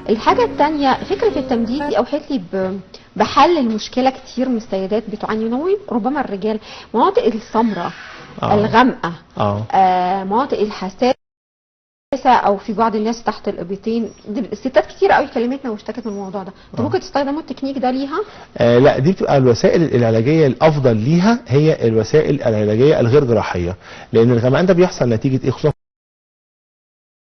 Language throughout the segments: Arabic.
الحاجه الثانيه فكره التمديد دي اوحت لي بحل المشكله كتير من السيدات بتعاني منه، ربما الرجال. مناطق السمراء الغامقه، مناطق الحساسه، او في بعض الناس تحت الابيضين، الستات كتير قوي كلمتنا واشتكت من الموضوع ده. انتوا ممكن تستخدموا التكنيك ده ليها؟ لا، دي بتبقى الوسائل العلاجيه الافضل ليها هي الوسائل العلاجيه الغير جراحيه، لان الغمقان ده بيحصل نتيجه ايه؟ خصوصا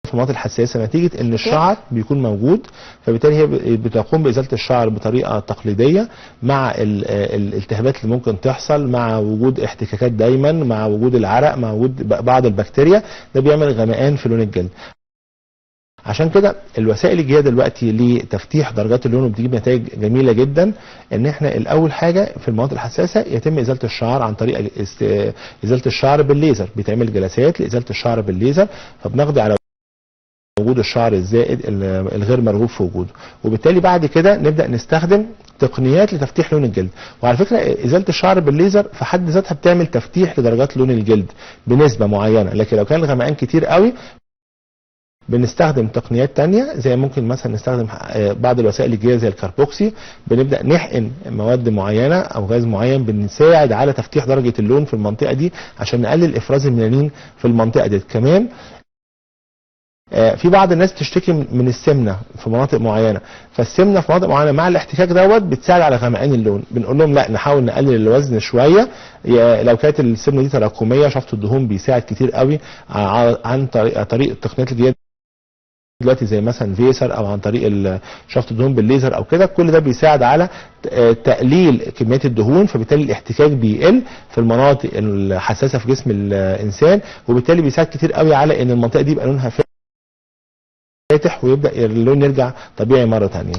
في المناطق الحساسه، نتيجه ان الشعر بيكون موجود، فبالتالي هي بتقوم بازاله الشعر بطريقه تقليديه مع الالتهابات اللي ممكن تحصل، مع وجود احتكاكات دايما، مع وجود العرق، مع وجود بعض البكتيريا، ده بيعمل غمقان في لون الجلد. عشان كده الوسائل الجديده دلوقتي لتفتيح درجات اللون وبتجيب نتائج جميله جدا، ان احنا الاول حاجه في المناطق الحساسه يتم ازاله الشعر عن طريق ازاله الشعر بالليزر، بيتعمل جلسات لازاله الشعر بالليزر، فبنقضي على وجود الشعر الزائد الغير مرغوب في وجوده، وبالتالي بعد كده نبدا نستخدم تقنيات لتفتيح لون الجلد. وعلى فكره ازاله الشعر بالليزر في حد ذاتها بتعمل تفتيح لدرجات لون الجلد بنسبه معينه، لكن لو كان الغمقان كتير قوي بنستخدم تقنيات تانية، زي ممكن مثلا نستخدم بعض الوسائل الجديده زي الكربوكسي، بنبدا نحقن مواد معينه او غاز معين بنساعد على تفتيح درجه اللون في المنطقه دي عشان نقلل افراز الميلانين في المنطقه دي. كمان في بعض الناس تشتكي من السمنه في مناطق معينه، فالسمنه في مناطق معينه مع الاحتكاك دوت بتساعد على غمقان اللون، بنقول لهم لا نحاول نقلل الوزن شويه. لو كانت السمنه دي تراكميه، شفط الدهون بيساعد كتير قوي عن طريق التقنيات الجديده دلوقتي زي مثلا فيسر، او عن طريق شفط الدهون بالليزر او كده. كل ده بيساعد على تقليل كميات الدهون، فبالتالي الاحتكاك بيقل في المناطق الحساسه في جسم الانسان، وبالتالي بيساعد كتير قوي على ان المنطقه دي يبقى لونها فاتح ويبدا اللون يرجع طبيعي مره ثانيه.